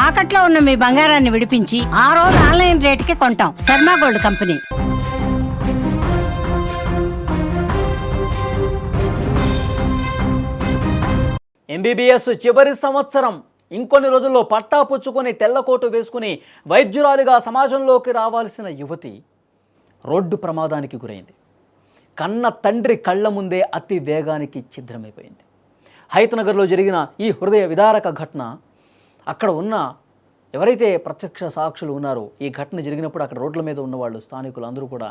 తాకట్లో ఉన్న మీ బంగారాన్ని విడిపించి ఆ రోజు ఆన్లైన్ రేటుకి కొంటాం. Sharma gold company. ఎంబీబీఎస్ చివరి సంవత్సరం. ఇంకొన్ని రోజుల్లో పట్టా పుచ్చుకొని తెల్లకోటు వేసుకుని వైద్యురాలిగా సమాజంలోకి రావాల్సిన యువతి రోడ్డు ప్రమాదానికి గురైంది. కన్న తండ్రి కళ్ళ ముందే అతి వేగానికి ఛిద్రమైపోయింది. హైతనగర్లో జరిగిన ఈ హృదయ విదారక ఘటన, అక్కడ ఉన్న ఎవరైతే ప్రత్యక్ష సాక్షులు ఉన్నారో ఈ ఘటన జరిగినప్పుడు అక్కడ రోడ్ల మీద ఉన్నవాళ్ళు, స్థానికులు అందరూ కూడా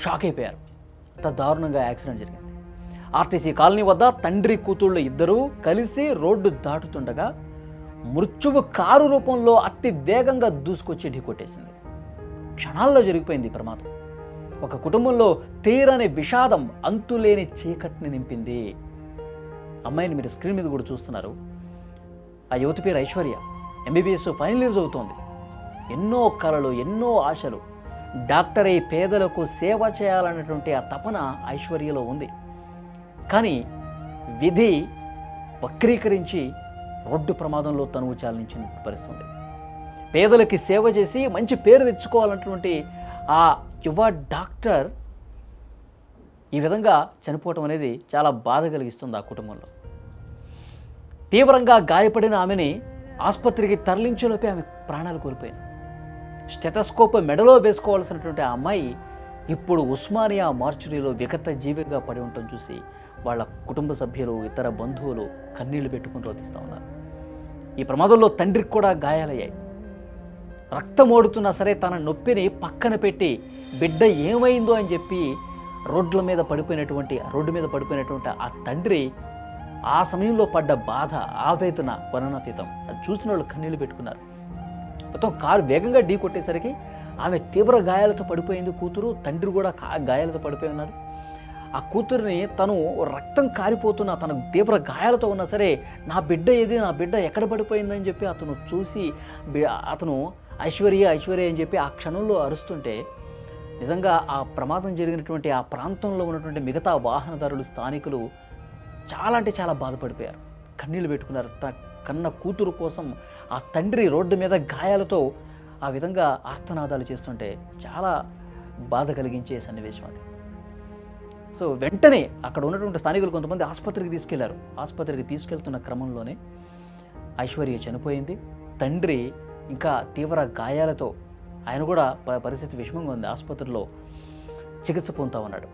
షాక్ అయిపోయారు. అంత దారుణంగా యాక్సిడెంట్ జరిగింది. ఆర్టీసీ కాలనీ వద్ద తండ్రి కూతుళ్ళు ఇద్దరూ కలిసి రోడ్డు దాటుతుండగా మృత్యువు కారు రూపంలో అతి వేగంగా దూసుకొచ్చి ఢీకొట్టేసింది. క్షణాల్లో జరిగిపోయింది ప్రమాదం. ఒక కుటుంబంలో తీరని విషాదం, అంతులేని చీకటిని నింపింది. అమ్మాయిని మీరు స్క్రీన్ మీద కూడా చూస్తున్నారు. ఆ యువతి పేరు ఐశ్వర్య. ఎంబీబీఎస్ ఫైనల్ ఇయర్ చదువుతోంది. ఎన్నో కలలు, ఎన్నో ఆశలు. డాక్టర్ అయి పేదలకు సేవ చేయాలన్నటువంటి ఆ తపన ఐశ్వర్యలో ఉంది. కానీ విధి వక్రీకరించి రోడ్డు ప్రమాదంలో తనువు చాలించిన పరిస్థితుంది. పేదలకి సేవ చేసి మంచి పేరు తెచ్చుకోవాలన్నటువంటి ఆ యువ డాక్టర్ ఈ విధంగా చనిపోవటం అనేది చాలా బాధ కలిగిస్తుంది ఆ కుటుంబంలో. తీవ్రంగా గాయపడిన ఆమెని ఆసుపత్రికి తరలించేలోపే ఆమె ప్రాణాలు కోల్పోయింది. స్టెథోస్కోప్ మెడలో వేసుకోవాల్సినటువంటి ఆ అమ్మాయి ఇప్పుడు ఉస్మానియా మార్చురీలో విగత జీవిగా పడి ఉండటం చూసి వాళ్ళ కుటుంబ సభ్యులు, ఇతర బంధువులు కన్నీళ్లు పెట్టుకుని రోధిస్తూ ఉన్నారు. ఈ ప్రమాదంలో తండ్రికి కూడా గాయాలయ్యాయి. రక్తం ఓడుతున్నా సరే తన నొప్పిని పక్కన పెట్టి బిడ్డ ఏమైందో అని చెప్పి రోడ్డు మీద పడిపోయినటువంటి ఆ తండ్రి ఆ సమయంలో పడ్డ బాధ, ఆవేదన వర్ణనాతీతం. అది చూసిన వాళ్ళు కన్నీళ్లు పెట్టుకున్నారు. మొత్తం కారు వేగంగా ఢీ కొట్టేసరికి ఆమె తీవ్ర గాయాలతో పడిపోయింది కూతురు. తండ్రి కూడా గాయాలతో పడిపోయి ఉన్నారు. ఆ కూతురిని తను రక్తం కారిపోతున్న, తన తీవ్ర గాయాలతో ఉన్నా సరే నా బిడ్డ ఏది, నా బిడ్డ ఎక్కడ పడిపోయిందని చెప్పి అతను చూసి అతను ఐశ్వర్య అని చెప్పి ఆ క్షణంలో అరుస్తుంటే నిజంగా ఆ ప్రమాదం జరిగినటువంటి ఆ ప్రాంతంలో ఉన్నటువంటి మిగతా వాహనదారులు, స్థానికులు చాలా అంటే చాలా బాధపడిపోయారు. కన్నీళ్లు పెట్టుకున్నారు. కన్న కూతురు కోసం ఆ తండ్రి రోడ్డు మీద గాయాలతో ఆ విధంగా ఆర్తనాదాలు చేస్తుంటే చాలా బాధ కలిగించే సన్నివేశం అది. సో వెంటనే అక్కడ ఉన్నటువంటి స్థానికులు కొంతమంది ఆసుపత్రికి తీసుకెళ్లారు. ఆసుపత్రికి తీసుకెళ్తున్న క్రమంలోనే ఐశ్వర్య చనిపోయింది. తండ్రి ఇంకా తీవ్ర గాయాలతో, ఆయన కూడా పరిస్థితి విషమంగా ఉంది, ఆసుపత్రిలో చికిత్స పొందుతూ ఉన్నాడు.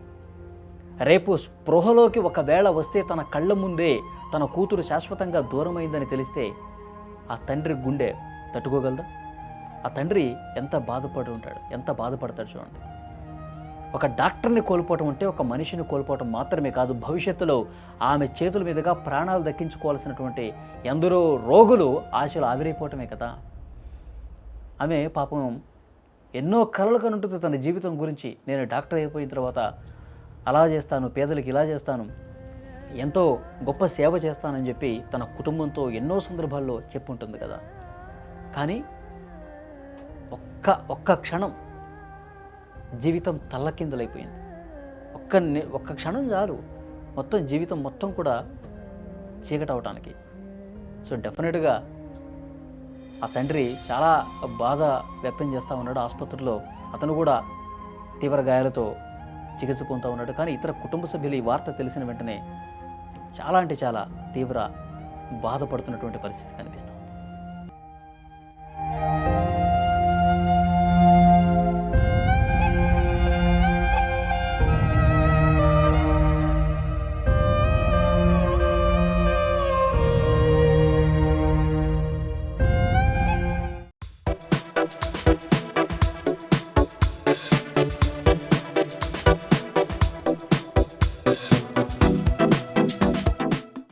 రేపు స్పృహలోకి ఒకవేళ వస్తే తన కళ్ళ ముందే తన కూతురు శాశ్వతంగా దూరమైందని తెలిస్తే ఆ తండ్రి గుండె తట్టుకోగలదా? ఆ తండ్రి ఎంత బాధపడతాడు చూడండి. ఒక డాక్టర్ని కోల్పోవటం అంటే ఒక మనిషిని కోల్పోవటం మాత్రమే కాదు, భవిష్యత్తులో ఆమె చేతుల మీదుగా ప్రాణాలు దక్కించుకోవాల్సినటువంటి ఎందరో రోగులు ఆశలు ఆవిరైపోవటమే కదా. ఆమె పాపం ఎన్నో కలలు కనుంటుంది తన జీవితం గురించి. నేను డాక్టర్ అయిపోయిన తర్వాత అలా చేస్తాను, పేదలకు ఇలా చేస్తాను, ఎంతో గొప్ప సేవ చేస్తానని చెప్పి తన కుటుంబంతో ఎన్నో సందర్భాల్లో చెప్పుంటుంది కదా. కానీ ఒక్క క్షణం జీవితం తల్లకిందులైపోయింది. ఒక్క క్షణం చాలు మొత్తం జీవితం మొత్తం కూడా చీకటవటానికి. సో డెఫినెట్గా ఆ తండ్రి చాలా బాధ వ్యక్తం చేస్తూ ఉన్నాడు. ఆసుపత్రిలో అతను కూడా తీవ్ర గాయాలతో చికిత్స పొందుతూ ఉన్నాడు. కానీ ఇతర కుటుంబ సభ్యులు ఈ వార్త తెలిసిన వెంటనే చాలా అంటే చాలా తీవ్ర బాధపడుతున్నటువంటి పరిస్థితి కనిపిస్తుంది.